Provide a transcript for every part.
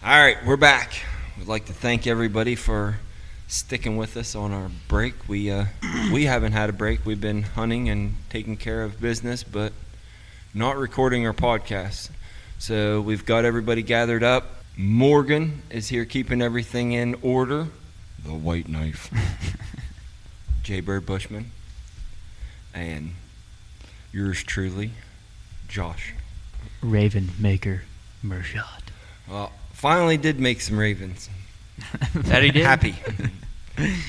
All right, we're back. We'd like to thank everybody for sticking with us on our break. We haven't had a break. We've been hunting and taking care of business, but not recording our podcast. So we've got everybody gathered up. Morgan is here keeping everything in order. The White Knife. Jaybird Bushman. And yours truly, Josh. Raven Maker Mershot. Well, finally did make some ravens. That he did. Happy.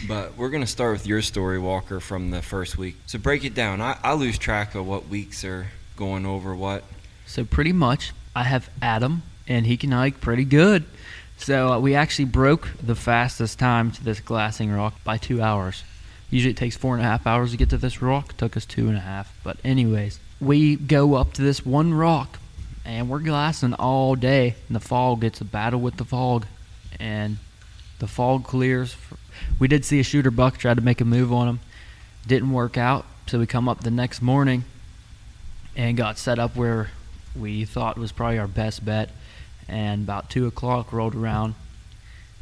But we're going to start with your story, Walker, from the first week. So break it down. I lose track of what weeks are going over what. So pretty much, I have Adam, and he can hike pretty good. So we actually broke the fastest time to this glassing rock by 2 hours. Usually it takes 4.5 hours to get to this rock. It took us 2.5. But anyways, we go up to this one rock, and we're glassing all day. And the fog, it's a battle with the fog. And the fog clears. We did see a shooter buck, tried to make a move on him. Didn't work out. So we come up the next morning and got set up where we thought was probably our best bet. And about 2 o'clock rolled around,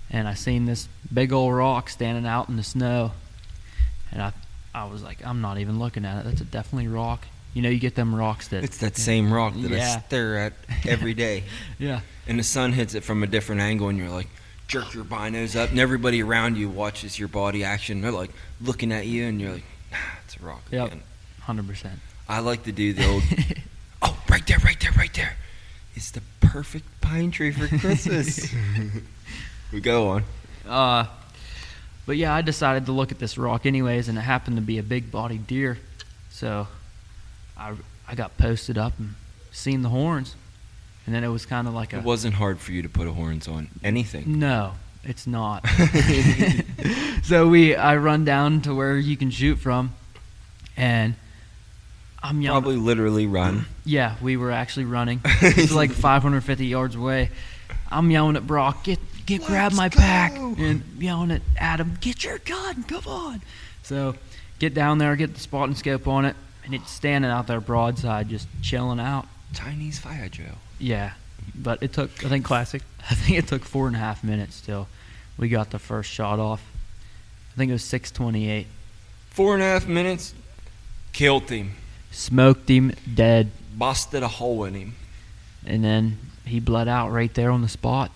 and I seen this big old rock standing out in the snow. And I was like, I'm not even looking at it. That's a definitely rock. You know, you get them rocks that... It's that same rock that I stare at every day. Yeah. And the sun hits it from a different angle, and you're like, jerk your binos up, and everybody around you watches your body action. They're like looking at you, and you're like, nah, it's a rock again. 100%. I like to do the old, oh, right there, right there, right there. It's the perfect pine tree for Christmas. We go on. But yeah, I decided to look at this rock anyways, and it happened to be a big-bodied deer. So I got posted up and seen the horns. And then it was kind of like It wasn't hard for you to put horns on anything. No, it's not. So I run down to where you can shoot from, and I'm yelling. Probably literally run. Yeah, we were actually running. It's like 550 yards away. I'm yelling at Brock, grab my pack. And yelling at Adam, get your gun, come on. So get down there, get the spot and scope on it, and it's standing out there broadside, just chilling out. Chinese fire drill. Yeah, but it took, I think it took 4.5 minutes till we got the first shot off. I think it was 6:28. 4.5 minutes, killed him. Smoked him dead. Busted a hole in him. And then he bled out right there on the spot.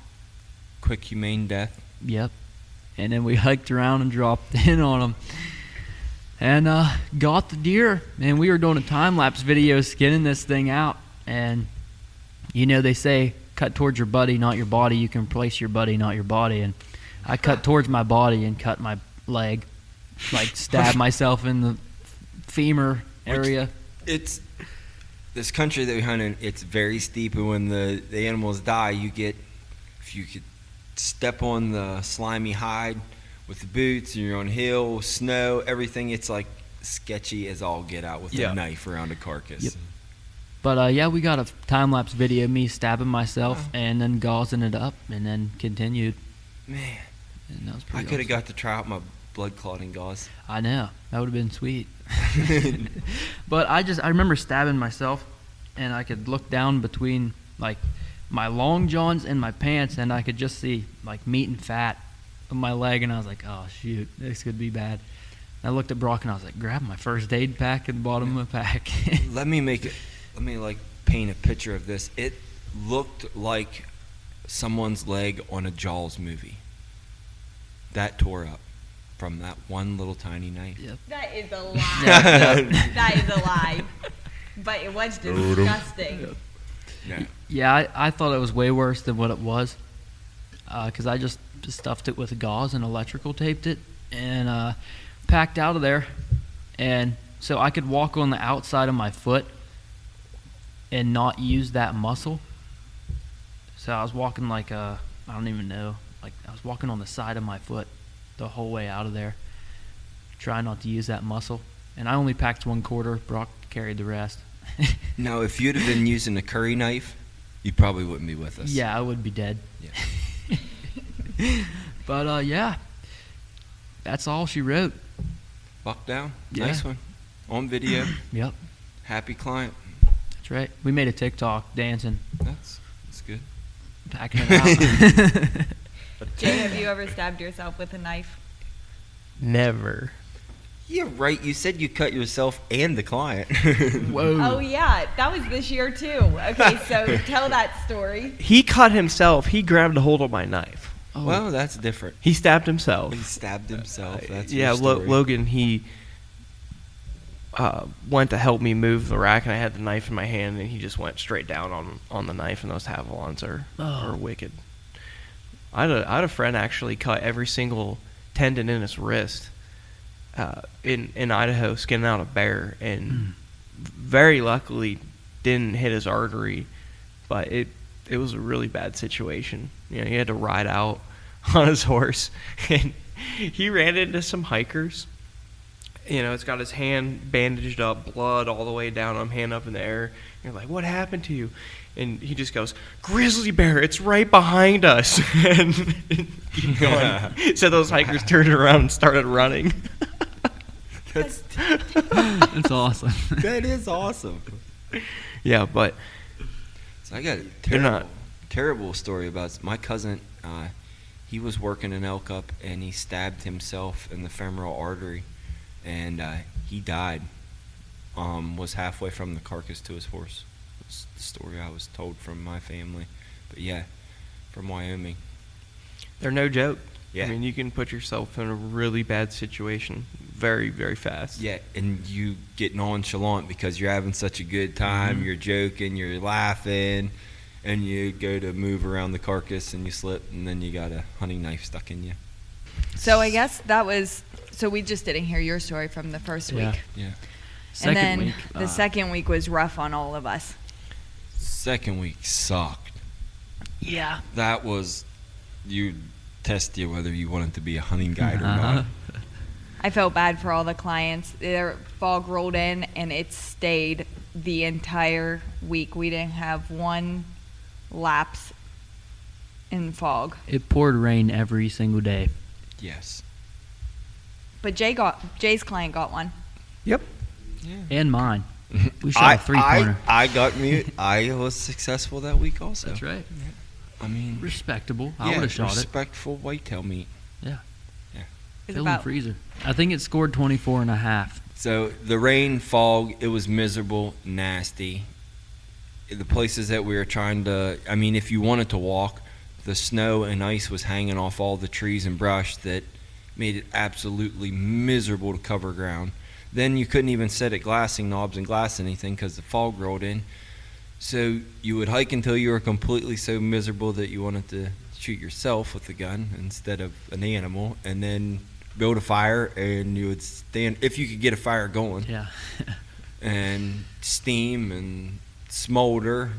Quick, humane death. Yep. And then we hiked around and dropped in on him. And got the deer. And we were doing a time-lapse video skinning this thing out. And, you know, they say, cut towards your buddy, not your body. You can replace your buddy, not your body. And I cut towards my body and cut my leg. Like, stabbed myself in the femur area. It's this country that we hunt in, it's very steep, and when the animals die, if you could step on the slimy hide with the boots, and you're on hill, snow, everything, it's like sketchy as all get out with a knife around a carcass. Yep. But yeah, we got a time-lapse video of me stabbing myself and then gauzing it up and then continued. Man, and that was pretty I could have awesome. got to try out my blood clotting gauze. I know. That would have been sweet. But I remember stabbing myself, and I could look down between like my long johns and my pants, and I could just see like meat and fat on my leg, and I was like, oh shoot, this could be bad. And I looked at Brock and I was like, grab my first aid pack at the bottom of the pack. Let me paint a picture of this. It looked like someone's leg on a Jaws movie. That tore up from that one little tiny knife. Yep. That is a lie. That is a lie. But it was disgusting. No. Yeah, I thought it was way worse than what it was, because I just stuffed it with gauze and electrical taped it and packed out of there. And so I could walk on the outside of my foot and not use that muscle. So I was walking like I don't even know, like I was walking on the side of my foot the whole way out of there, trying not to use that muscle. And I only packed 1/4. Brock carried the rest. Now, if you'd have been using a curry knife, you probably wouldn't be with us. Yeah, I would be dead. Yeah. But yeah, that's all she wrote. Buck down. Yeah. Nice one. On video. Yep, Happy client. that's right. We made a TikTok dancing. That's good. packing it out. Jay, have you ever stabbed yourself with a knife? Never. Yeah, right. You said you cut yourself and the client. Whoa. Oh yeah, that was this year too. Okay, so tell that story. He cut himself. He grabbed a hold of my knife. Oh. Well, that's different. He stabbed himself. He stabbed himself. That's yeah, your story. Logan, he went to help me move the rack, and I had the knife in my hand, and he just went straight down on the knife, and those Havalons are wicked. I had a friend actually cut every single tendon in his wrist in Idaho, skinning out a bear, and very luckily didn't hit his artery, but it was a really bad situation. You know, he had to ride out on his horse, and he ran into some hikers. You know, it's got his hand bandaged up, blood all the way down, hand up in the air. You're like, what happened to you? And he just goes, grizzly bear, it's right behind us. And keep going. So those hikers turned around and started running. That's awesome. That is awesome. Yeah, but So I got a They're not- terrible story about my cousin. He was working an elk up, and he stabbed himself in the femoral artery, and he died. Was halfway from the carcass to his horse. That's the story I was told from my family. But yeah, from Wyoming. they're no joke. Yeah. I mean, you can put yourself in a really bad situation very, very fast. Yeah, and you get nonchalant because you're having such a good time. Mhm. You're joking, you're laughing, and you go to move around the carcass and you slip, and then you got a hunting knife stuck in you. So I guess that was. So we just didn't hear your story from the first Yeah. week, Yeah. Second and then week. the second week was rough on all of us. Second week sucked. Yeah. That was, you test you whether you wanted to be a hunting guide or not. I felt bad for all the clients. Their fog rolled in, and it stayed the entire week. We didn't have one lapse in fog. It poured rain every single day. Yes. But Jay's client got one. Yep. Yeah. And mine. We shot a three-pointer. I got mute. I was successful that week also. That's right. I mean, Respectable. I yeah, would have shot it. respectful whitetail meat. It's Fill and about freezer. I think it scored 24 and a half. So the rain, fog, it was miserable, nasty. The places that we were trying to, I mean, if you wanted to walk, the snow and ice was hanging off all the trees and brush that made it absolutely miserable to cover ground. Then you couldn't even set at glassing knobs and glass anything because the fog rolled in. So you would hike until you were completely so miserable that you wanted to shoot yourself with a gun instead of an animal, and then build a fire, and you would stand, if you could get a fire going, Yeah. and steam and smolder.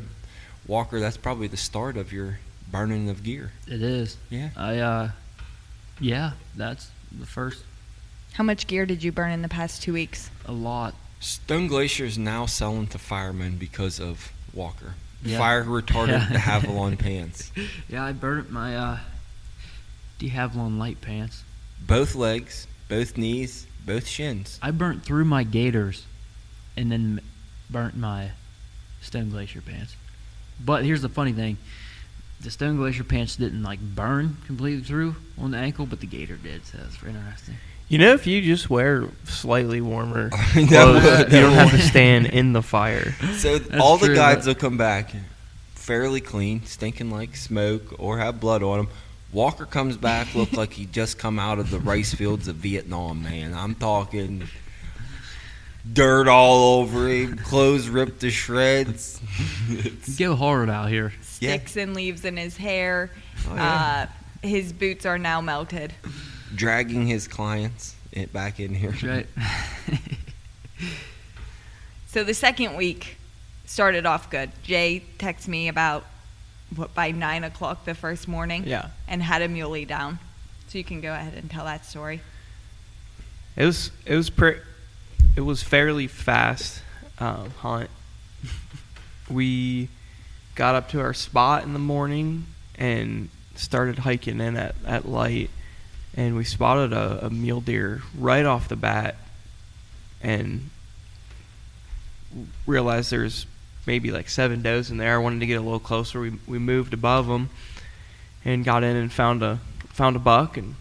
Walker, that's probably the start of your burning of gear. It is. Yeah. Yeah, that's the first. How much gear did you burn in the past 2 weeks? A lot. Stone Glacier is now selling to firemen because of Walker. Yeah. Fire retardant Yeah. Havalon pants. Yeah, I burnt my de Havilland light pants. Both legs, both knees, both shins. I burnt through my gaiters and then burnt my Stone Glacier pants. But here's the funny thing. The Stone Glacier pants didn't like burn completely through on the ankle, but the gaiter did, so that's interesting. You know, if you just wear slightly warmer That clothes, would- you don't have to stand in the fire. So That's all the true, guides but- will come back fairly clean, stinking like smoke or have blood on them. Walker comes back, looked like he just come out of the rice fields of Vietnam, man. I'm talking dirt all over him, clothes ripped to shreds. It's- Go hard out here. Yeah. Sticks and leaves in his hair. Oh, yeah. His boots are now melted. Dragging his clients back in here. That's right. So the second week started off good. Jay texted me about by 9 o'clock the first morning. Yeah. And had a muley down. So you can go ahead and tell that story. It was fairly fast hunt. We got up to our spot in the morning and started hiking in at light, and we spotted a mule deer right off the bat and realized there's maybe like 7 does in there. I wanted to get a little closer. We moved above them and got in and found a buck and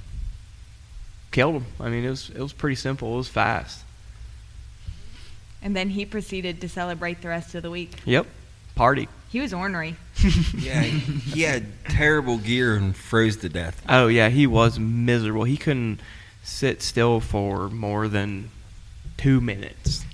killed him. I mean, it was pretty simple. It was fast. And then he proceeded to celebrate the rest of the week. Yep, party. He was ornery. Yeah, he had terrible gear and froze to death. Oh yeah, he was miserable. He couldn't sit still for more than 2 minutes.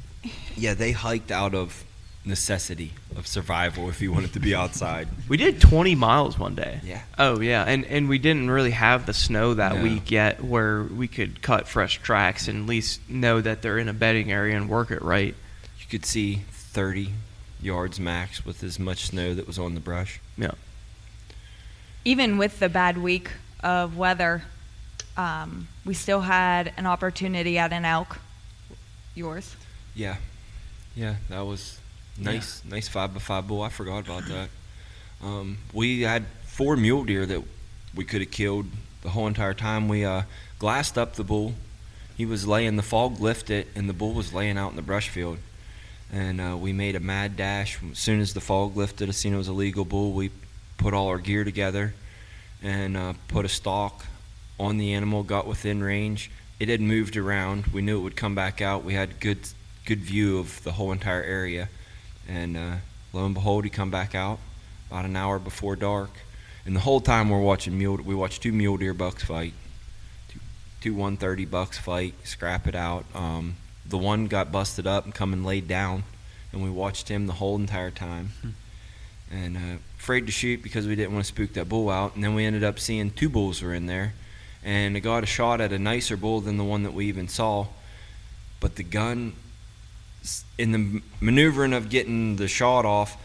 Yeah, they hiked out of necessity of survival if you wanted to be outside. We did 20 miles one day. Yeah. Oh yeah, and we didn't really have the snow that No. week yet where we could cut fresh tracks and at least know that they're in a bedding area and work it right. You could see 30 yards max with as much snow that was on the brush. Yeah. Even with the bad week of weather, we still had an opportunity at an elk. Yours? Yeah, that was nice. Nice 5x5 bull. I forgot about that. We had 4 mule deer that we could have killed the whole entire time. We glassed up the bull. He was laying, the fog lifted, and the bull was laying out in the brush field. And we made a mad dash. As soon as the fog lifted, I seen it was a legal bull. We put all our gear together and put a stalk on the animal, got within range. It had moved around. We knew it would come back out. We had good view of the whole entire area. And lo and behold, he come back out about an hour before dark. And the whole time we watched 2 mule deer bucks fight, two 130 bucks fight, scrap it out. The one got busted up and come and laid down, and we watched him the whole entire time. And afraid to shoot because we didn't want to spook that bull out. And then we ended up seeing 2 bulls were in there, and I got a shot at a nicer bull than the one that we even saw. But the gun, in the maneuvering of getting the shot off,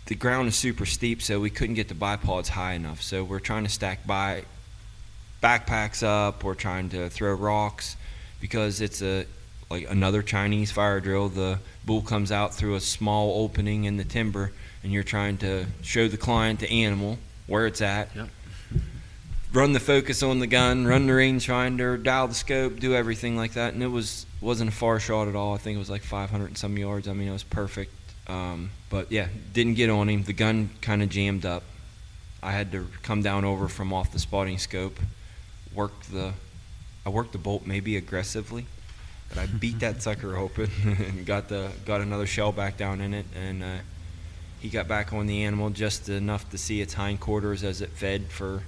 the ground is super steep, so we couldn't get the bipods high enough. So we're trying to stack backpacks up. We're trying to throw rocks because it's like another Chinese fire drill. The bull comes out through a small opening in the timber, and you're trying to show the client the animal where it's at. Yep. Run the focus on the gun, run the rangefinder, dial the scope, do everything like that. And it wasn't a far shot at all. I think it was like 500 and some yards. I mean, it was perfect. But yeah, didn't get on him. The gun kind of jammed up. I had to come down over from off the spotting scope, I worked the bolt maybe aggressively, but I beat that sucker open and got another shell back down in it, and he got back on the animal just enough to see its hindquarters as it fed for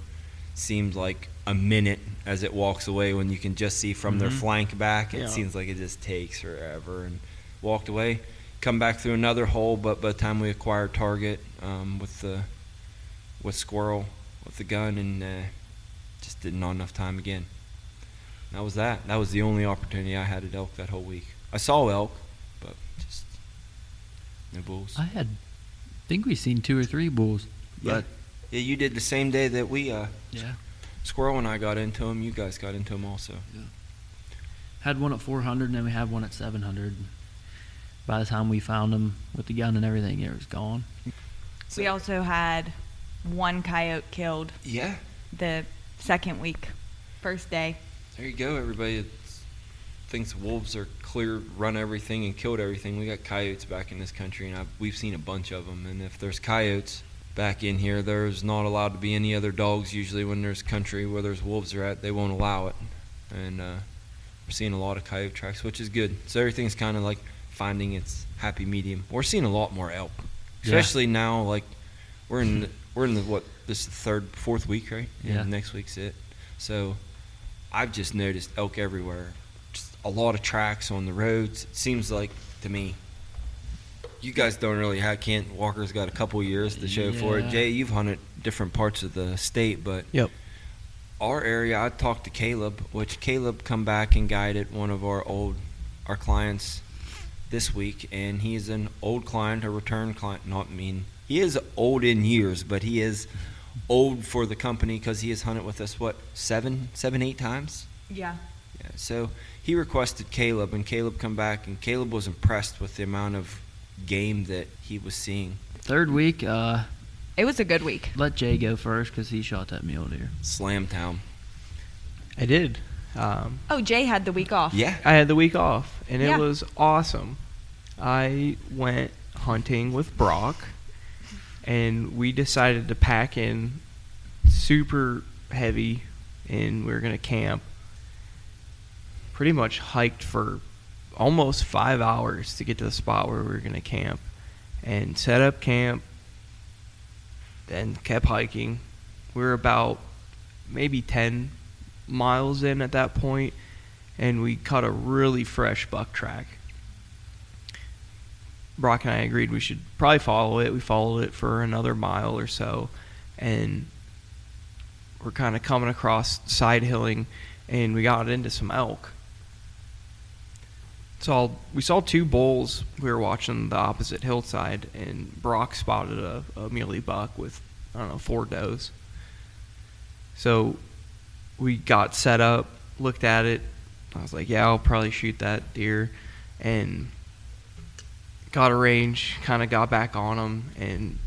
seemed like a minute as it walks away. When you can just see from their flank back, it seems like it just takes forever, and walked away. Come back through another hole, but by the time we acquired target with squirrel with the gun, and just didn't know enough time again. That was that. That was the only opportunity I had at elk that whole week. I saw elk, but just no bulls. I think we seen 2 or 3 bulls. Yeah, you did the same day that we Yeah. Squirrel and I got into them. You guys got into them also. Had one at 400, and then we had one at 700. By the time we found him with the gun and everything, it was gone. We also had 1 coyote killed Yeah. the second week, first day. There you go, everybody that thinks wolves are clear, run everything, and killed everything. We got coyotes back in this country, and we've seen a bunch of them. And if there's coyotes back in here, there's not allowed to be any other dogs. Usually when there's country where there's wolves are at, they won't allow it. And we're seeing a lot of coyote tracks, which is good. So everything's kind of like finding its happy medium. We're seeing a lot more elk, especially now. Like we're in the what? This is the 4th week, right? Yeah. And next week's it. So I've just noticed elk everywhere. Just a lot of tracks on the roads. It seems like to me. You guys don't really have. Walker's got a couple years to show for it. Yeah. Jay, you've hunted different parts of the state, but Yep. our area, I talked to Caleb, which Caleb come back and guided one of our clients this week, and he is an old client, a return client. He is old in years, but he is old for the company because he has hunted with us, 8 times? Yeah. Yeah. So he requested Caleb, and Caleb come back, and Caleb was impressed with the amount of game that he was seeing. 3rd week, It was a good week. let Jay go first because he shot that mule deer. Slam Town. I did. Oh, Jay had the week off. Yeah. I had the week off, and Yeah. it was awesome. I went hunting with Brock, and we decided to pack in super heavy, and we were going to camp. Pretty much hiked for almost 5 hours to get to the spot where we were going to camp, and set up camp, then kept hiking. We were about maybe 10 miles in at that point, and we caught a really fresh buck track. Brock and I agreed we should probably follow it. We followed it for another mile or so, and we're kind of coming across side hilling, and we got into some elk. So we saw 2 bulls. We were watching the opposite hillside, and Brock spotted a muley buck with, 4 does. So we got set up, looked at it. I was like, yeah, I'll probably shoot that deer. And got a range, kind of got back on him, and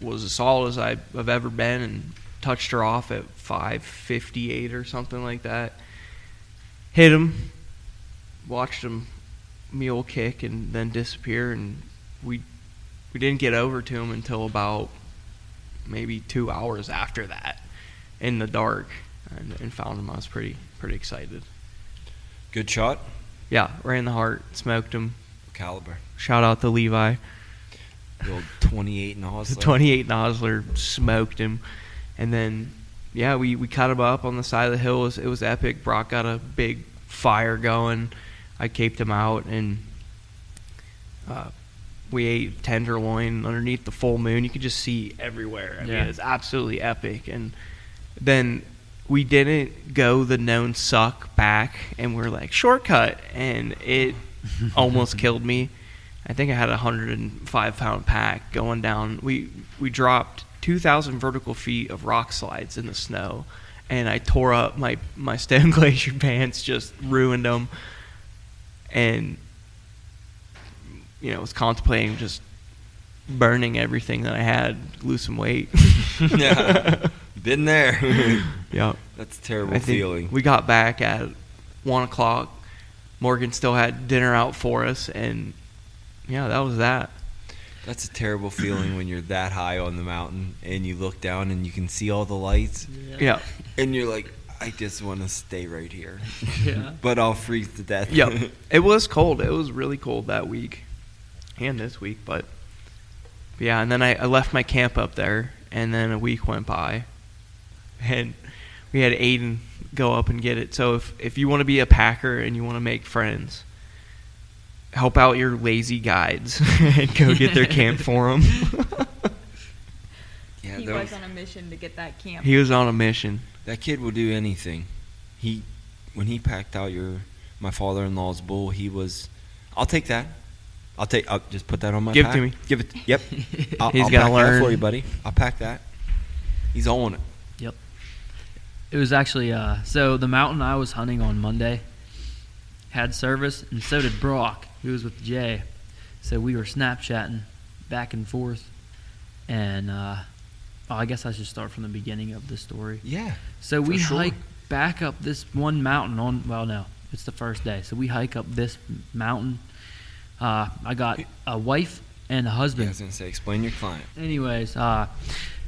was as solid as I've ever been, and touched her off at 558 or something like that. Hit him, watched him mule kick and then disappear, and we didn't get over to him until about maybe 2 hours after that in the dark, and found him. I was pretty excited. Good shot. Yeah, right in the heart, smoked him. Caliber. Shout out to Levi. The old 28 Nosler. The 28 Nosler smoked him. And then, yeah, we cut him up on the side of the hill. It was epic. Brock got a big fire going. I caped him out, and we ate tenderloin underneath the full moon. You could just see everywhere. I mean, it's absolutely epic. And then we didn't go the known suck back, and we're like, shortcut. And it almost killed me. I think I had a 105-pound pack going down. We dropped 2,000 vertical feet of rock slides in the snow, and I tore up my Stone Glacier pants, just ruined them. And was contemplating just burning everything that I had, lose some weight. Yeah, been there. Yeah, that's a terrible feeling. We got back at 1 o'clock. Morgan still had dinner out for us, and yeah, that was that. That's a terrible feeling when you're that high on the mountain and you look down and you can see all the lights. Yeah. And you're like, I just want to stay right here. Yeah. But I'll freeze to death. Yeah. It was cold. It was really cold that week and this week, but yeah, and then I left my camp up there, and then a week went by, and we had Aiden go up and get it. So if you want to be a packer and you want to make friends, help out your lazy guides and go get their camp for them. Yeah, he was on a mission to get that camp. He was on a mission. That kid will do anything. When he packed out my father-in-law's bull, he was, I'll take that. I'll just put that on my Give pack. it to me. Give it. Yep. I'll He's pack gotta that learn. for you, buddy. I'll pack that. He's on it. Yep. It was actually so the mountain I was hunting on Monday had service, and so did Brock, who was with Jay. So we were Snapchatting back and forth, and I guess I should start from the beginning of the story. Yeah. So we sure. hike back up this one mountain it's the first day. So we hike up this mountain. I got a wife and a Yeah, I husband. was going to say, explain your client. Anyways,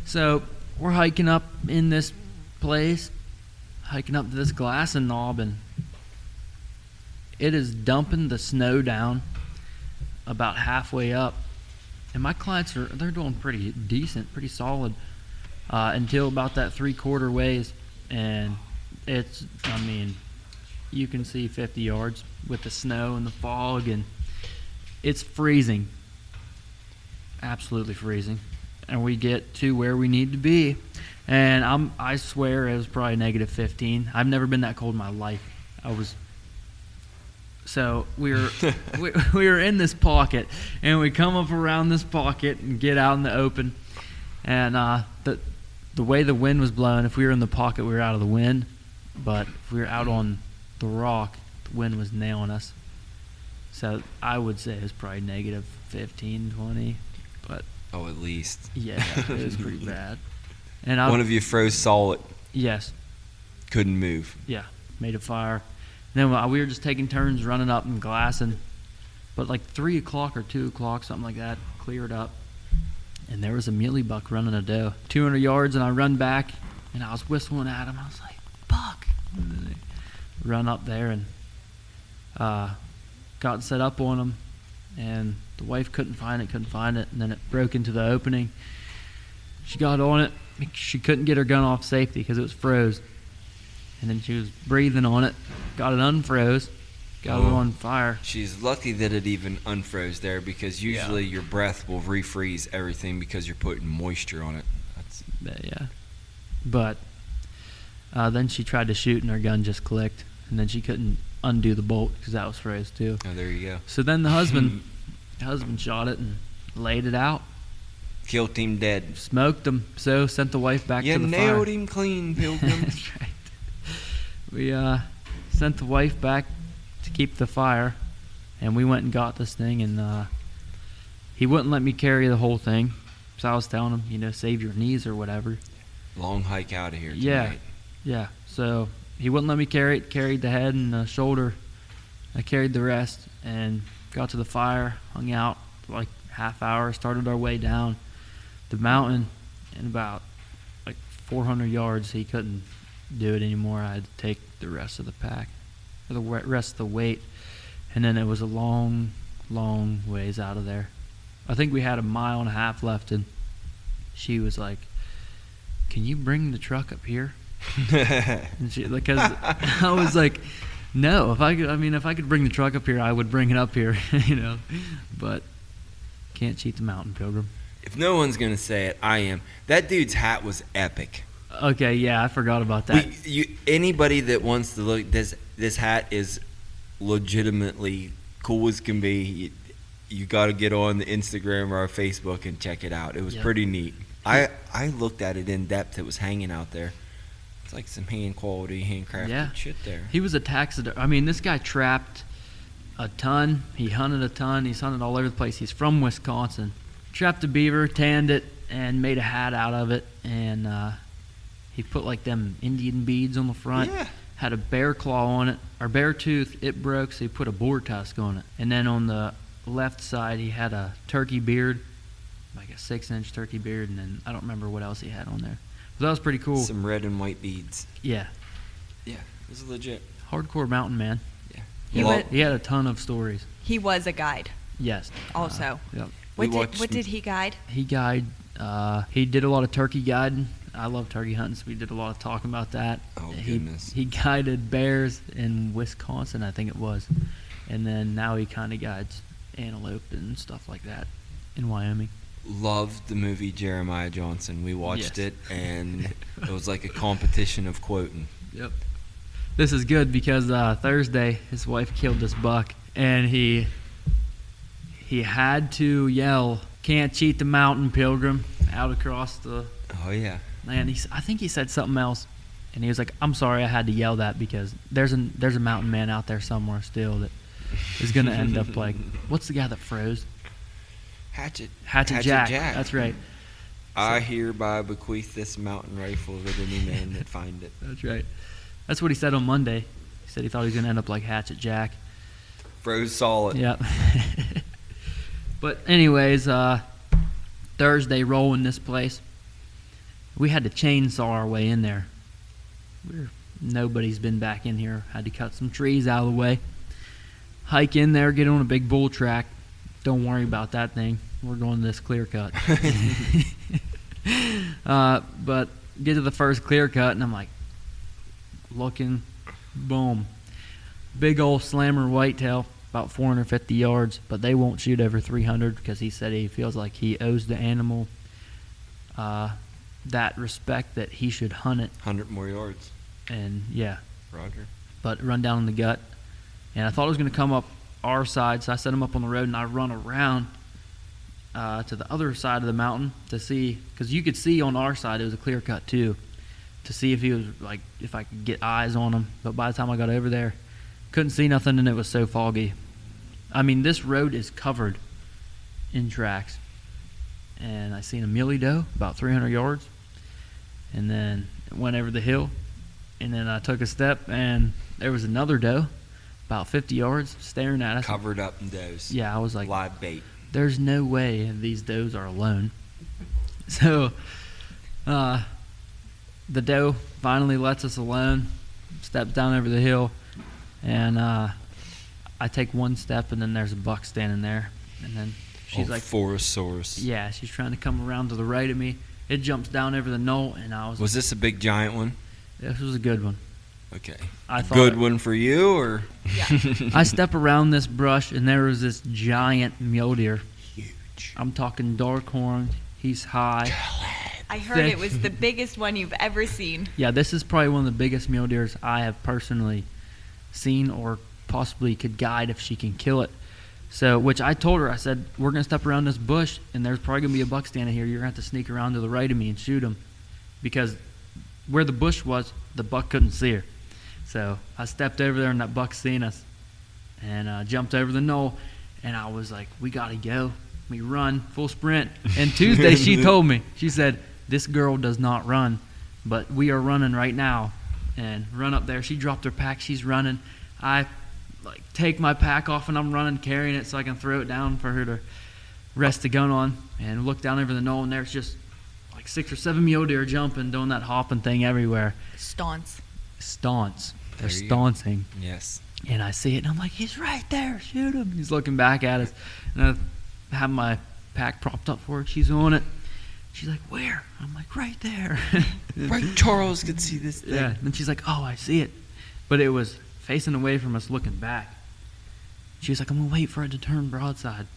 so we're hiking up in this place, hiking up to this glassing knob, and it is dumping the snow down about halfway up. And my clients they're doing pretty decent, pretty solid, until about that 3/4 ways, and you can see 50 yards with the snow and the fog, and it's freezing. Absolutely freezing. And we get to where we need to be, and I swear it was probably -15. I've never been that cold in my life. So we were in this pocket, and we come up around this pocket and get out in the open, and the way the wind was blowing, if we were in the pocket, we were out of the wind, but if we were out on the rock, the wind was nailing us. So I would say it was probably -15, 20, but Oh, at least. yeah, it was pretty bad. And One of you froze solid. yes, Couldn't move. yeah, made a fire. Then we were just taking turns running up and glassing, But like 3 o'clock or 2 o'clock, something like that, cleared up. And there was a muley buck running a doe. 200 yards, and I run back, and I was whistling at him. I was like, buck. And then I run up there and got set up on him. And the wife couldn't find it. And then it broke into the opening. She got on it. She couldn't get her gun off safety because it was froze. And then she was breathing on it. Got it unfroze. Got it on fire. She's lucky that it even unfroze there, because usually your breath will refreeze everything because you're putting moisture on it. Yeah. But then she tried to shoot and her gun just clicked. And then she couldn't undo the bolt because that was froze too. Oh, there you go. So then the husband shot it and laid it out. Killed him dead. Smoked him. So sent the wife back You to the fire. nailed him clean, Pilgrim. That's right. We sent the wife back to keep the fire, and we went and got this thing, and he wouldn't let me carry the whole thing. So I was telling him, save your knees or whatever. Long hike out of here tonight. Yeah. So he wouldn't let me carry it. Carried the head and the shoulder. I carried the rest and got to the fire, hung out for like half hour, started our way down the mountain, and about like 400 yards, he couldn't do it anymore. I had to take the rest of the pack, or the rest of the weight, and then it was a long, long ways out of there. I think we had a mile and a half left, and she was like, "Can you bring the truck up here?" And because I was like, "No, if I could bring the truck up here, I would bring it up here, But can't cheat the mountain, Pilgrim. If no one's going to say it, I am. That dude's hat was epic. Okay, yeah, I forgot about that. Anybody that wants to look, this hat is legitimately cool as can be. You got to get on the Instagram or our Facebook and check it out. It was pretty neat. I looked at it in depth. It was hanging out there. It's like some handcrafted shit there. He was a taxidermist. This guy trapped a ton. He hunted a ton. He's hunted all over the place. He's from Wisconsin. Trapped a beaver, tanned it, and made a hat out of it. And he put like them Indian beads on the front. Yeah. Had a bear claw on it, or bear tooth. It broke, so he put a boar tusk on it. And then on the left side, he had a turkey beard, like a 6-inch turkey beard, and then I don't remember what else he had on there. But that was pretty cool. Some red and white beads. Yeah. Yeah, it was legit. Hardcore mountain man. Yeah. He had a ton of stories. He was a guide Yes. also. Yep. What did he guide? He did a lot of turkey guiding. I love turkey hunting, so we did a lot of talking about that. Oh, goodness. He guided bears in Wisconsin, I think it was. And then now he kind of guides antelope and stuff like that in Wyoming. Loved the movie Jeremiah Johnson. We watched Yes. it, and it was like a competition of quoting. Yep. This is good because Thursday his wife killed this buck, and he had to yell, "Can't cheat the mountain, Pilgrim," out across the Oh, yeah. land. I think he said something else, and he was like, "I'm sorry, I had to yell that because there's a mountain man out there somewhere still that is going to end up like, what's the guy that froze? Hatchet Jack. That's right. I hereby bequeath this mountain rifle to any man that find it. That's right. That's what he said on Monday. He said he thought he was going to end up like Hatchet Jack. Froze solid. Yep. But anyways, Thursday rolling this place. We had to chainsaw our way in there. Nobody's been back in here. Had to cut some trees out of the way. Hike in there, get on a big bull track. Don't worry about that thing. We're going to this clear cut. But get to the first clear cut, and I'm like, looking, boom. Big old slammer whitetail, about 450 yards, but they won't shoot over 300 because he said he feels like he owes the animal that respect that he should hunt it. 100 more yards. And yeah, Roger. but run down in the gut. And I thought it was going to come up our side, so I set him up on the road, and I run around to the other side of the mountain to see, because you could see on our side it was a clear cut too, to see if he was like, if I could get eyes on him. But by the time I got over there, couldn't see nothing, and it was so foggy. This road is covered in tracks, and I seen a muley doe about 300 yards, and then it went over the hill, and then I took a step, and there was another doe about 50 yards, staring at us. Covered up in does. Yeah, I was like, Live bait. there's no way these does are alone. So the doe finally lets us alone, steps down over the hill, and I take one step, and then there's a buck standing there. And then she's like, Forest. yeah, she's trying to come around to the right of me. It jumps down over the knoll, and I was Was this a big giant one? this was a good one. Okay. I thought Good one for you, or? Yeah. I step around this brush, and there was this giant mule deer. Huge. I'm talking dark horn. He's high. I heard it was the biggest one you've ever seen. Yeah, this is probably one of the biggest mule deers I have personally seen, or possibly could guide if she can kill it. So, which I told her, I said, we're going to step around this bush, and there's probably going to be a buck standing here. You're going to have to sneak around to the right of me and shoot him. Because where the bush was, the buck couldn't see her. So I stepped over there, and that buck seen us, and jumped over the knoll, and I was like, we got to go. We run, full sprint. And Tuesday she told me, she said, this girl does not run, but we are running right now. And run up there. She dropped her pack. She's running. I take my pack off, and I'm running, carrying it so I can throw it down for her to rest the gun on. And look down over the knoll, and there's just like 6 or 7 mule deer jumping, doing that hopping thing everywhere. Staunce. Staunce. They're There you go. stauncing. Yes. And I see it, and I'm like, he's right there. Shoot him. He's looking back at us. And I have my pack propped up for her. She's on it. She's like, where? I'm like, right there. Right, Charles could see this thing. Yeah. And she's like, oh, I see it. But it was facing away from us, looking back. She was like, I'm going to wait for it to turn broadside.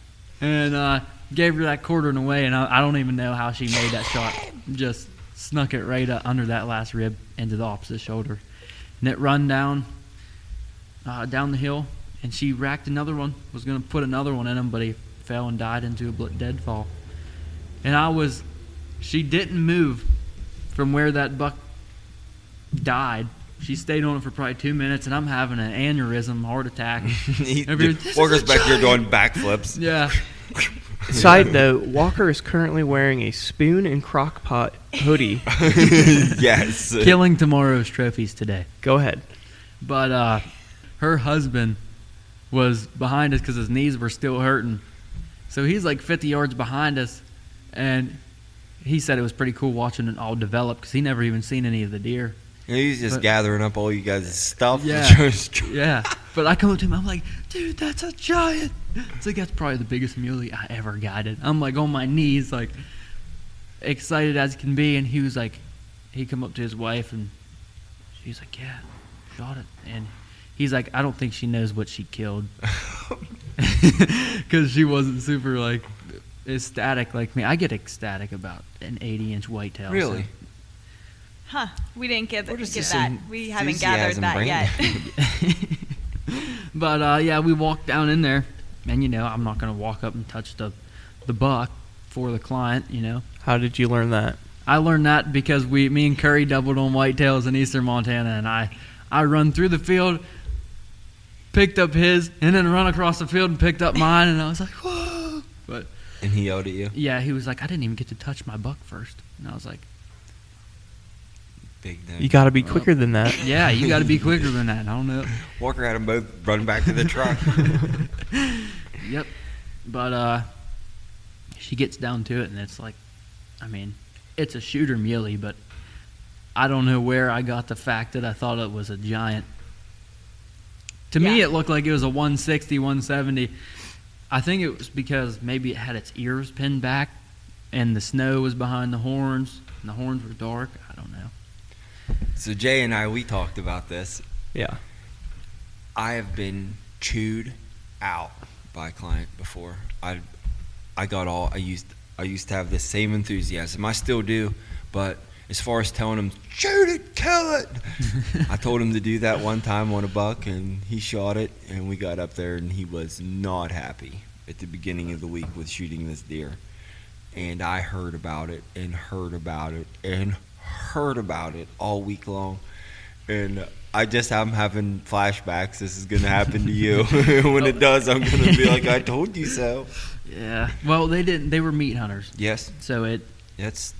And gave her that quartering away, and I don't even know how she made that shot. Just snuck it right under that last rib into the opposite shoulder. And it run down the hill, and she racked another one, was going to put another one in him, but he fell and died into a deadfall. And she didn't move from where that buck died. She stayed on it for probably 2 minutes, and I'm having an aneurysm, heart attack. Walker's back here doing backflips. Yeah. Side note, Walker is currently wearing a spoon and crock pot hoodie. Yes. Killing tomorrow's trophies today. Go ahead. But her husband was behind us because his knees were still hurting. So he's like 50 yards behind us, and he said it was pretty cool watching it all develop because he never even seen any of the deer. He's just gathering up all you guys' stuff. Yeah. Yeah. But I come up to him, I'm like, dude, that's a giant. It's like, that's probably the biggest muley I ever guided. I'm like on my knees, like excited as can be. And he was like, he come up to his wife, and she's like, yeah, shot it. And he's like, I don't think she knows what she killed. Because she wasn't super like ecstatic like me. I get ecstatic about an 80-inch whitetail. Really? So. Huh. We didn't get What is that. this We haven't gathered enthusiasm, that Brandon? yet. But yeah, we walked down in there, and I'm not gonna walk up and touch the buck for the client. How did you learn that? I learned that because me and Curry doubled on whitetails in eastern Montana, and I run through the field, picked up his, and then run across the field and picked up mine, and I was like, whoa! But And he yelled at you? yeah, he was like, I didn't even get to touch my buck first, and I was like, Big You got to be quicker than that. yeah, you got to be quicker than that. I don't know. Walker had them both run back to the truck. Yep. But she gets down to it, and it's like, it's a shooter muley, but I don't know where I got the fact that I thought it was a giant. To me, Yeah. it looked like it was a 160, 170. I think it was because maybe it had its ears pinned back, and the snow was behind the horns, and the horns were dark. I don't know. So Jay and I, we talked about this. Yeah. I have been chewed out by a client before. I used to have the same enthusiasm. I still do, but as far as telling him, shoot it, kill it, I told him to do that one time on a buck, and he shot it, and we got up there, and he was not happy at the beginning of the week with shooting this deer. And I heard about it and heard about it and heard about it all week long. And I just am having flashbacks. This is going to happen to you. When it does, I'm going to be like, I told you so. Yeah. Well, they didn't. They were meat hunters. Yes. So That's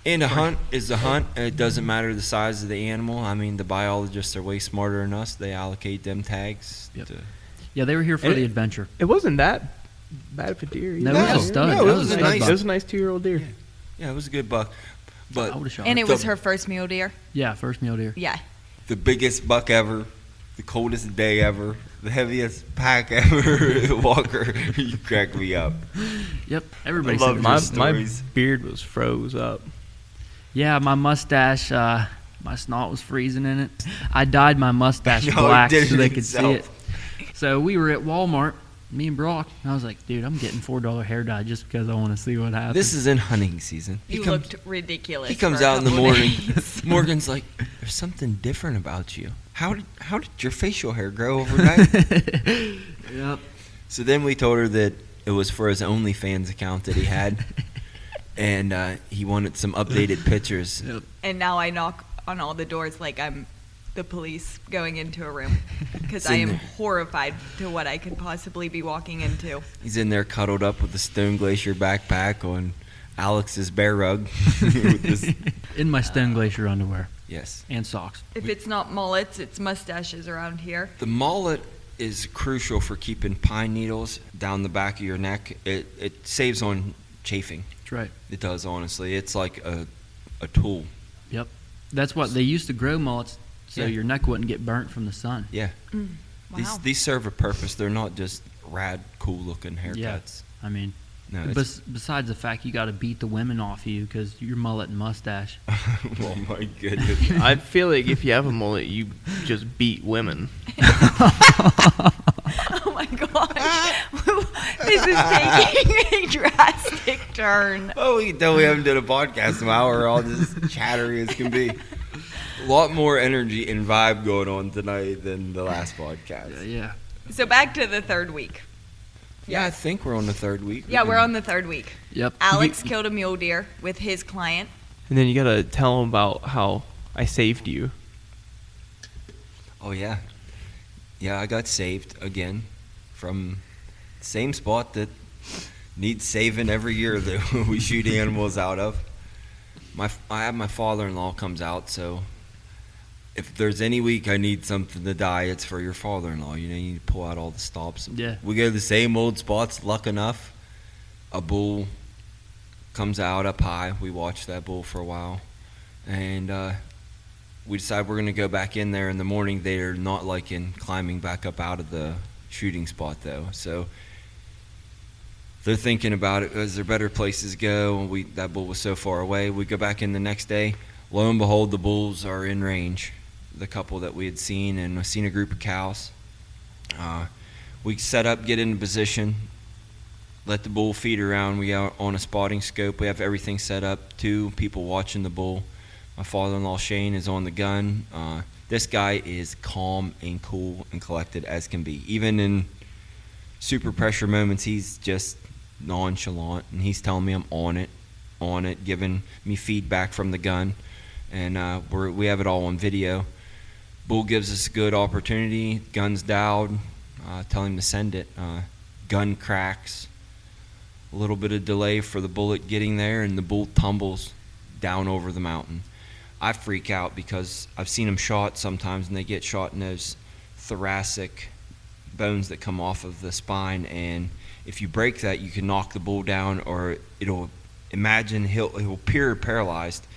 And a hunt is a hunt. It doesn't matter the size of the animal. I mean, the biologists are way smarter than us. They allocate them tags. Yep. to- Yeah, they were here for And the it- adventure. It wasn't that bad of a deer. No, either. it was a stud. No, That it was a stud nice- buck. It was a nice 2-year-old deer. Yeah, it was a good buck. But I would have shot. And it. it was her first mule deer. Yeah, first mule deer. Yeah. the biggest buck ever, the coldest day ever, the heaviest pack ever. Walker, you crack me up. Yep. Everybody I love said your this. My stories. beard was froze up. Yeah, my mustache, my snot was freezing in it. I dyed my mustache No, it black did so they it could see it. itself. So we were at Walmart, me and Brock, and I was like, dude, I'm getting $4 hair dye just because I want to see what happens. This is in hunting season. You looked ridiculous. He comes for a out in the couple morning. days. Morgan's like, "There's something different about you. How did your facial hair grow overnight?" Yep. So then we told her that it was for his OnlyFans account that he had, and he wanted some updated pictures. Yep. And now I knock on all the doors like I'm the police going into a room because It's I in am there. horrified to what I could possibly be walking into. He's in there cuddled up with the Stone Glacier backpack on Alex's bear rug. With this- In my Stone Glacier underwear yes. and socks. If it's not mullets, it's mustaches around here. The mullet is crucial for keeping pine needles down the back of your neck. It saves on chafing. That's right. It does, honestly. It's like a tool. Yep. That's what they used to grow mullets so Yeah. your neck wouldn't get burnt from the sun. Yeah. Wow. These serve a purpose. They're not just rad, cool-looking haircuts. Yeah. I mean, No, it's, besides the fact you got to beat the women off you because your mullet and mustache. oh my goodness. I feel like if you have a mullet, you just beat women. Oh my gosh. This is taking a drastic turn. Oh, we can tell we haven't done a podcast in an hour. We're all just chattery as can be. A lot more energy and vibe going on tonight than the last podcast. Yeah. So back to the third week. Yeah, I think we're on the third week. Yeah, we're on the third week. Yep. Alex killed a mule deer with his client. And then you gotta tell them about how I saved you. Oh, yeah. Yeah, I got saved again from the same spot that needs saving every year that we shoot animals out of. I have my father-in-law comes out, so if there's any week I need something to die, it's for your father-in-law. You know, you need to pull out all the stops. Yeah. We go to the same old spots. Luck enough, a bull comes out up high. We watch that bull for a while, and we decide we're going to go back in there in the morning. They're not liking climbing back up out of the shooting spot, though. So they're thinking about it. Is there better places to go? That bull was so far away. We go back in the next day. Lo and behold, the bulls are in range. The couple that we had seen, and I've seen a group of cows. We set up, get into position, let the bull feed around. We are on a spotting scope. We have everything set up. 2 people watching the bull. My father-in-law Shane is on the gun. This guy is calm and cool and collected as can be. Even in super pressure moments, he's just nonchalant, and he's telling me I'm on it, giving me feedback from the gun, and we have it all on video. Bull gives us a good opportunity. Gun's dialed. Tell him to send it. Gun cracks. A little bit of delay for the bullet getting there, and the bull tumbles down over the mountain. I freak out because I've seen them shot sometimes, and they get shot in those thoracic bones that come off of the spine, and if you break that, you can knock the bull down, or he'll appear paralyzed.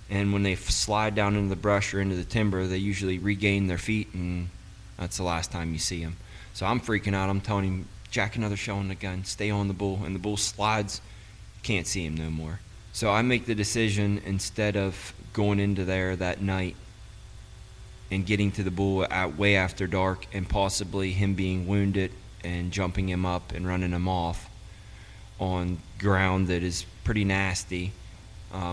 And when they slide down into the brush or into the timber, they usually regain their feet, and that's the last time you see them. So I'm freaking out. I'm telling him, jack another shell on the gun, stay on the bull, and the bull slides. Can't see him no more. So I make the decision, instead of going into there that night and getting to the bull way after dark, and possibly him being wounded and jumping him up and running him off on ground that is pretty nasty.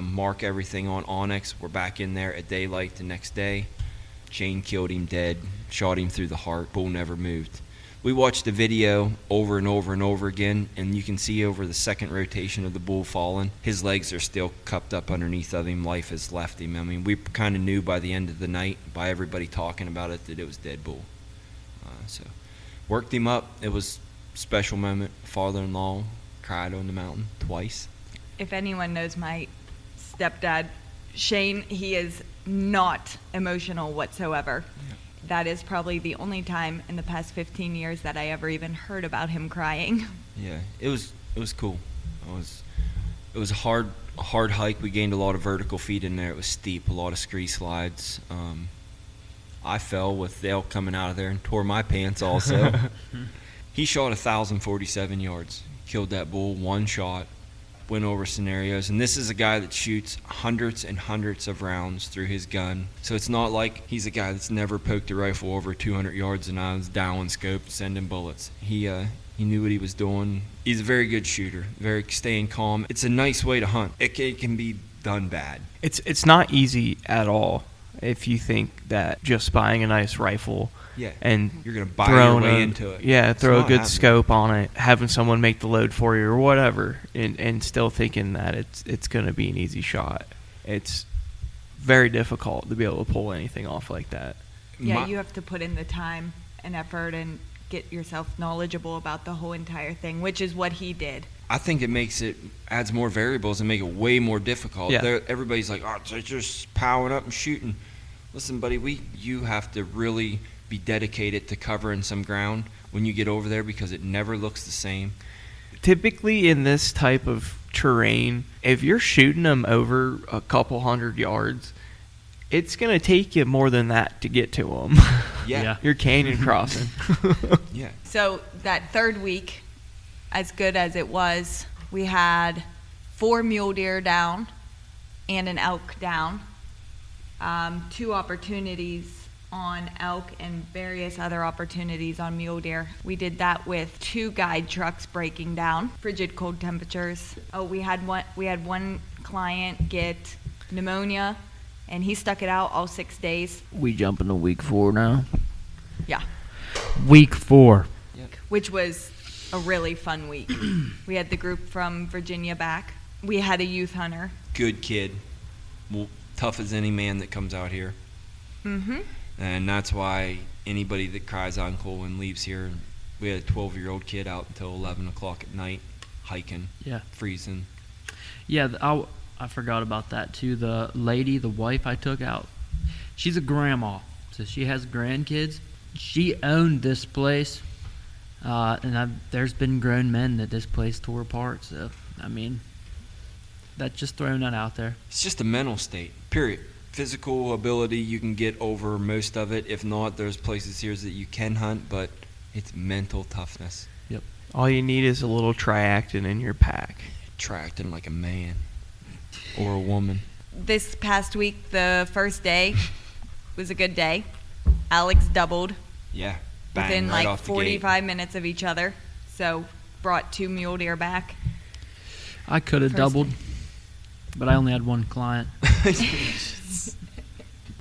Mark everything on Onyx. We're back in there at daylight the next day. Shane killed him dead, shot him through the heart. Bull never moved. We watched the video over and over and over again, and you can see over the second rotation of the bull falling, his legs are still cupped up underneath of him. Life has left him. I mean, we kind of knew by the end of the night, by everybody talking about it, that it was dead bull. So worked him up. It was a special moment. Father-in-law cried on the mountain twice. If anyone knows my stepdad, Shane, he is not emotional whatsoever. Yeah. That is probably the only time in the past 15 years that I ever even heard about him crying. Yeah, it was cool. It was a hard hike. We gained a lot of vertical feet in there. It was steep, a lot of scree slides. I fell with the elk coming out of there and tore my pants also. He shot 1,047 yards, killed that bull, one shot, went over scenarios. And this is a guy that shoots hundreds and hundreds of rounds through his gun. So it's not like he's a guy that's never poked a rifle over 200 yards and I was down scope sending bullets. He knew what he was doing. He's a very good shooter, very staying calm. It's a nice way to hunt. It can be done bad. It's not easy at all if you think that just buying a nice rifle Yeah, and you're gonna buy your way into it. Yeah, It's throw a not good happening. scope on it, having someone make the load for you or whatever, and still thinking that it's going to be an easy shot. It's very difficult to be able to pull anything off like that. Yeah, you have to put in the time and effort and get yourself knowledgeable about the whole entire thing, which is what he did. I think it adds more variables and make it way more difficult. Yeah. Everybody's like, oh, they're just powering up and shooting. Listen, buddy, you have to really be dedicated to covering some ground when you get over there because it never looks the same. Typically in this type of terrain, if you're shooting them over a couple hundred yards, it's going to take you more than that to get to them. Yeah. You're canyon crossing. Yeah. So that third week, as good as it was, we had 4 mule deer down and an elk down. 2 opportunities on elk and various other opportunities on mule deer. We did that with 2 guide trucks breaking down, frigid cold temperatures. Oh, we had one client get pneumonia, and he stuck it out all 6 days. We jump into week 4 now. Yeah, Week 4. which was a really fun week. We had the group from Virginia back. We had a youth hunter. Good kid. Well, tough as any man that comes out here. Mm-hmm. And that's why anybody that cries uncle and leaves here, we had a 12-year-old kid out until 11 o'clock at night hiking, Yeah. freezing. Yeah, I forgot about that too. The wife I took out, she's a grandma, so she has grandkids. She owned this place, and there's been grown men that this place tore apart. So, I mean, that's just throwing that out there. It's just a mental state, period. Physical ability, you can get over most of it. If not, there's places here that you can hunt, but it's mental toughness. All you need is a little triactin in your pack. Tracting like a man or a woman. This past week, the first day was a good day. Alex doubled Yeah, bang, within right like off the gate. 45 minutes of each other. So brought 2 mule deer back. I could have First doubled, day. but I only had one client.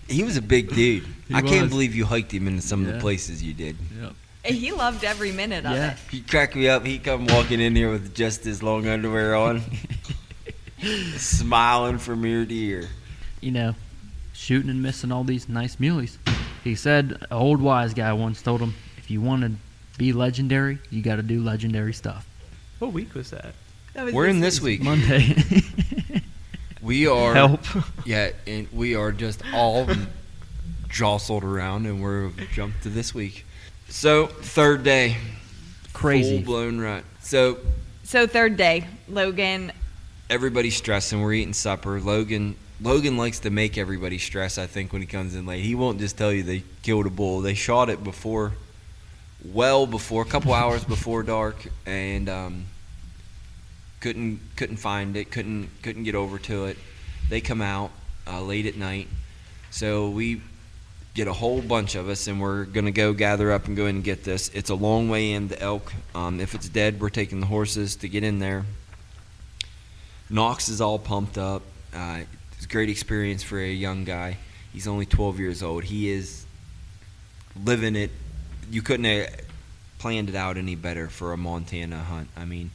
He was a big dude. He I can't was. believe you hiked him into some of the Yeah. places you did. Yep. He loved every minute of Yeah. it. He cracked me up. He come walking in here with just his long underwear on, smiling from ear to ear. You know, shooting and missing all these nice muleys. He said, an old wise guy once told him, if you want to be legendary, you got to do legendary stuff. What week was that? That was We're in this week. Monday. We are Help. Yeah, and we are just all jostled around, and we're jumped to this week. So 3rd day, Crazy. full blown rut. So So 3rd day, Logan. everybody's stressing. We're eating supper. Logan likes to make everybody stress. I think when he comes in late, he won't just tell you they killed a bull. They shot it before, a couple hours before dark, and couldn't find it. Couldn't get over to it. They come out late at night, so we get a whole bunch of us, and we're gonna go gather up and go in and get this. It's a long way in the elk. If it's dead, we're taking the horses to get in there. Knox is all pumped up. It's a great experience for a young guy. He's only 12 years old. He is living it. You couldn't have planned it out any better for a Montana hunt. I mean,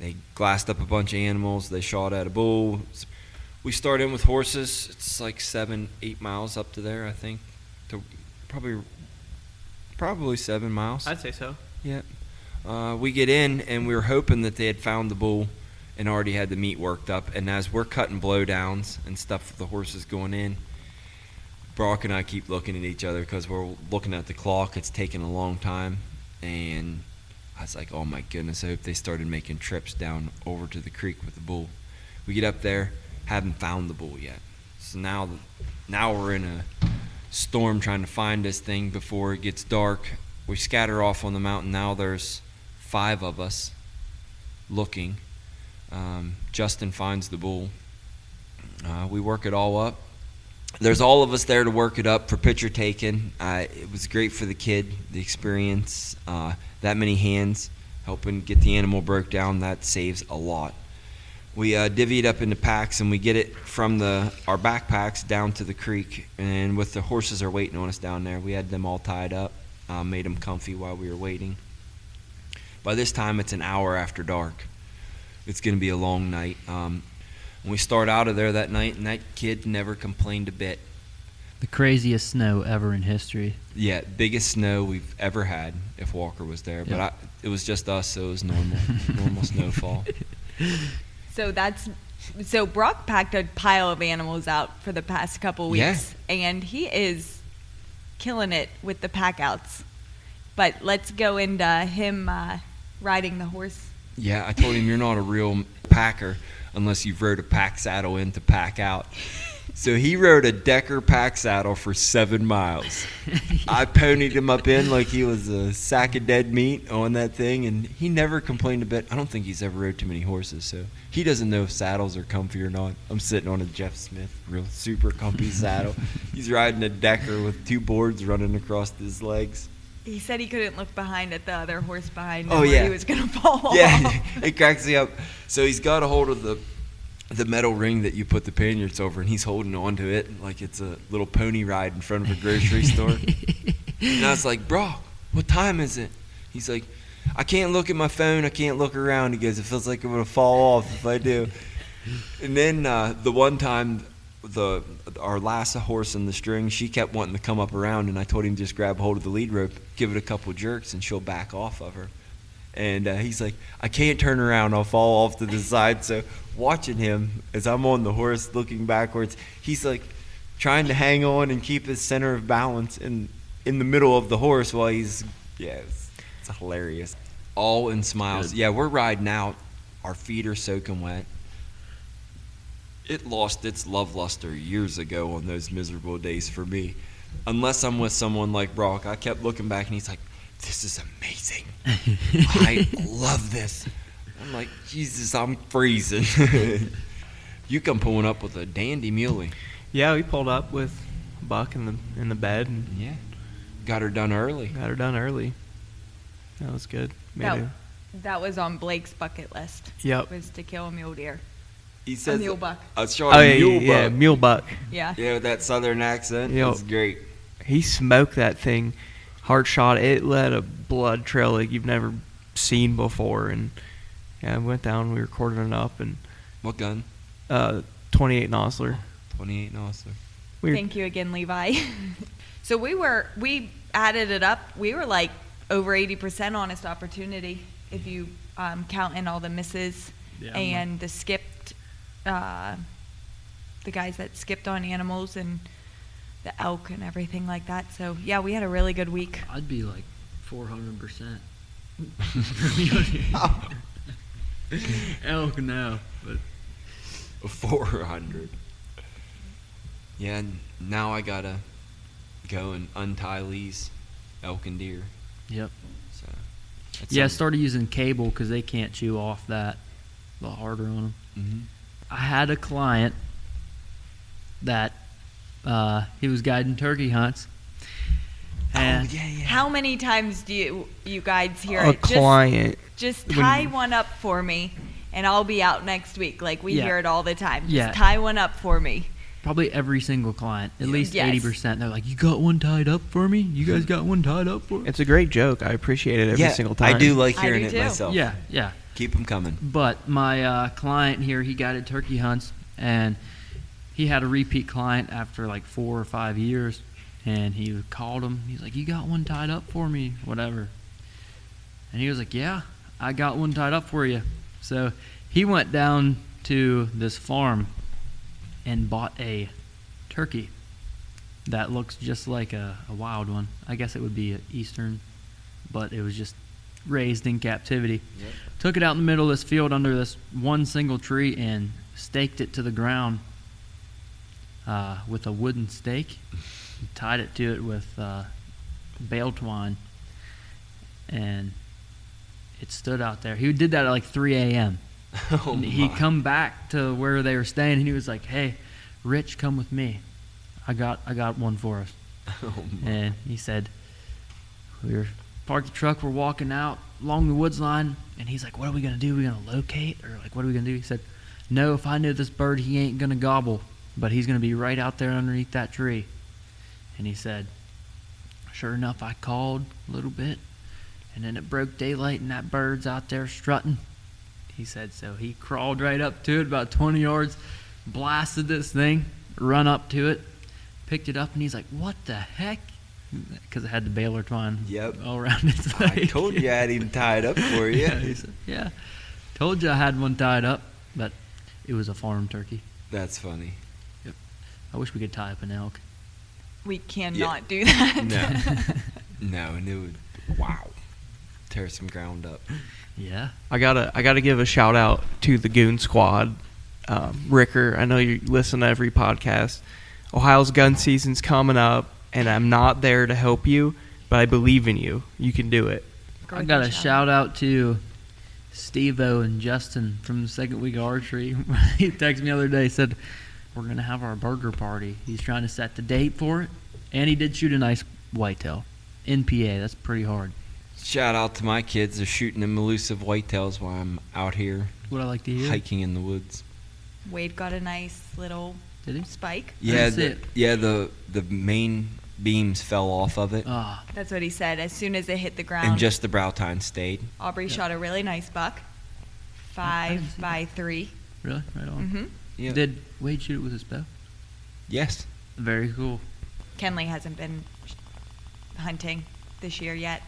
they glassed up a bunch of animals. They shot at a bull. We start in with horses. It's like 7-8 miles up to there, I think. To probably 7 miles. I'd say so. Yeah. We get in, and we were hoping that they had found the bull, and already had the meat worked up. And as we're cutting blowdowns and stuff for the horses going in, Brock and I keep looking at each other because we're looking at the clock. It's taking a long time, and I was like, oh my goodness, I hope they started making trips down over to the creek with the bull. We get up there, haven't found the bull yet. So now we're in a storm trying to find this thing before it gets dark. We scatter off on the mountain. Now there's 5 of us looking. Justin finds the bull. We work it all up. There's all of us there to work it up for picture taking. It was great for the kid, the experience. That many hands helping get the animal broke down, that saves a lot. We divvy it up into packs, and we get it from our backpacks down to the creek. And with the horses are waiting on us down there, we had them all tied up, made them comfy while we were waiting. By this time, it's an hour after dark. It's going to be a long night. We start out of there that night, and that kid never complained a bit. The craziest snow ever in history. Yeah, biggest snow we've ever had if Walker was there. Yeah. But it was just us, so it was normal snowfall. So Brock packed a pile of animals out for the past couple weeks, and he is killing it with the pack outs. But let's go into him riding the horse. Yeah, I told him you're not a real packer unless you've rode a pack saddle in to pack out. So he rode a Decker pack saddle for 7 miles. I ponied him up in like he was a sack of dead meat on that thing, and he never complained a bit. I don't think he's ever rode too many horses, so he doesn't know if saddles are comfy or not. I'm sitting on a Jeff Smith, real super comfy saddle. He's riding a Decker with 2 boards running across his legs. He said he couldn't look behind at the other horse behind him, Oh, or yeah. he was going to fall Yeah, off. it cracks me up. So he's got a hold of the metal ring that you put the panniers over, and he's holding onto it like it's a little pony ride in front of a grocery store. And I was like, Brock, what time is it? He's like, I can't look at my phone. I can't look around. He goes, it feels like I'm going to fall off if I do. And then the one time, our last horse in the string, she kept wanting to come up around, and I told him just grab hold of the lead rope, give it a couple jerks, and she'll back off of her. And he's like, I can't turn around. I'll fall off to the side. So watching him as I'm on the horse looking backwards, he's like trying to hang on and keep his center of balance in the middle of the horse while he's, it's hilarious. All in smiles. Good. Yeah, we're riding out. Our feet are soaking wet. It lost its love luster years ago on those miserable days for me. Unless I'm with someone like Brock. I kept looking back, and he's like, this is amazing. I love this. I'm like, Jesus, I'm freezing. You come pulling up with a dandy muley. Yeah, we pulled up with Buck in the bed and Yeah. Got her done early. got her done early. That was good. That was on Blake's bucket list. Yep. Was to kill a mule deer. He says, mule buck. I shot Oh, a mule buck. yeah, mule buck. Yeah. Yeah, with that southern accent. Yep. It's great. He smoked that thing, hard shot. It led a blood trail like you've never seen before, and yeah, we went down. We recorded it up, and What gun? 28 Nosler. 28 Nosler. Thank you again, Levi. So we added it up. We were like over 80% honest opportunity if you count in all the misses and the skipped, the guys that skipped on animals and the elk and everything like that. So yeah, we had a really good week. I'd be like 400%. Elk, no, but 400. Yeah, and now I gotta go and untie Lee's elk and deer. yep. So that's Yeah, I something. started using cable because they can't chew off that. A little harder on them. Mhm. I had a client that he was guiding turkey hunts. And Oh, yeah. How many times do you guys hear A it? client. Just When- tie one up for me, and I'll be out next week. Like we Yeah. hear it all the time. Yeah. Just tie one up for me. probably every single client, at least Yes. 80%, they're like, you got one tied up for me? You guys got one tied up for me? It's a great joke. I appreciate it every single time. I do like I hearing do it too. myself. Yeah, yeah. Keep them coming. But my client here, he guided turkey hunts, and he had a repeat client after like 4 or 5 years, and he called him. He's like, you got one tied up for me, whatever. And he was like, yeah, I got one tied up for you. So He went down to this farm and bought a turkey that looks just like a wild one. I guess it would be an Eastern, but it was just raised in captivity. Yep. Took it out in the middle of this field under this one single tree and staked it to the ground with a wooden stake. Tied it to it with bale twine, and it stood out there. He did that at like 3 a.m. Oh He my. come back to where they were staying, and he was like, "Hey, Rich, come with me. I got one for us." Oh my. And he said, we were parked the truck, we're walking out along the woods line, and he's like, "What are we gonna do? We gonna locate, or like what are we gonna do?" He said, "No, if I knew this bird, he ain't gonna gobble, but he's gonna be right out there underneath that tree." And he said, sure enough, I called a little bit, and then it broke daylight, and that bird's out there strutting. He said, so he crawled right up to it, about 20 yards, blasted this thing, run up to it, picked it up, and he's like, "What the heck?" Because it had the baler twine Yep. all around its I leg. told you I had him tied up for you. Yeah, he said, yeah. Told you I had one tied up, but it was a farm turkey. That's funny. I wish we could tie up an elk. We cannot do that. No. No, and it would, wow, tear some ground up. Yeah. I gotta give a shout out to the Goon Squad. Ricker, I know you listen to every podcast. Ohio's gun season's coming up, and I'm not there to help you, but I believe in you. You can do it. I got a shout out to Steve-O and Justin from the second week of archery. He texted me the other day, said, "We're going to have our burger party." He's trying to set the date for it, and he did shoot a nice whitetail. NPA, that's pretty hard. Shout out to my kids. They're shooting them elusive whitetails while I'm out here What I like to hear. hiking in the woods. Wade got a nice little Did he? spike. Yeah, see it. the main beams fell off of it, Ah, That's what he said. As soon as it hit the ground, and just the brow tine stayed. Aubrey Yeah. shot a really nice buck. I didn't 5 see by 3. really? Right on. Mm-hmm. Yeah. Did Wade shoot it with his bow? Yes. Very cool. Kenley hasn't been hunting this year yet,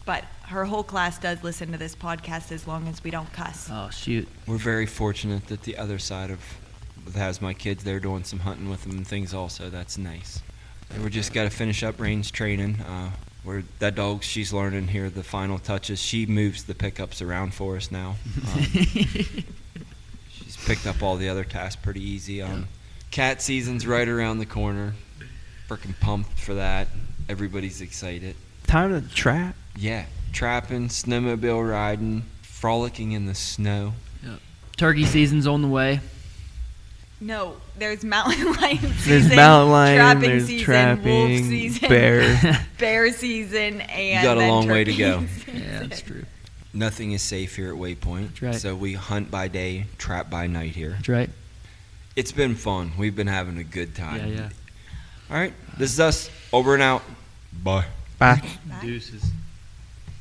but her whole class does listen to this podcast as long as we don't cuss. Oh, shoot. We're very fortunate that the other side of has my kids there doing some hunting with them and things also. That's nice. And we just got to finish up range training. Where that dog, she's learning here the final touches. She moves the pickups around for us now. She's picked up all the other tasks pretty easy. Cat season's right around the corner. Freaking pumped for that. Everybody's excited. Time to trap. Yeah, trapping, snowmobile riding, frolicking in the snow. Turkey season's on the way. No, there's mountain lion season. There's mountain lion, trapping there's season, trapping, wolf season, bear. bear season, and You got a then long way to turkey go. season. Yeah, that's true. Nothing is safe here at Waypoint. That's right. So we hunt by day, trap by night here. That's right. It's been fun. We've been having a good time. Yeah, yeah. All right. This is us. Over and out. Bye. Bye. Bye. Deuces.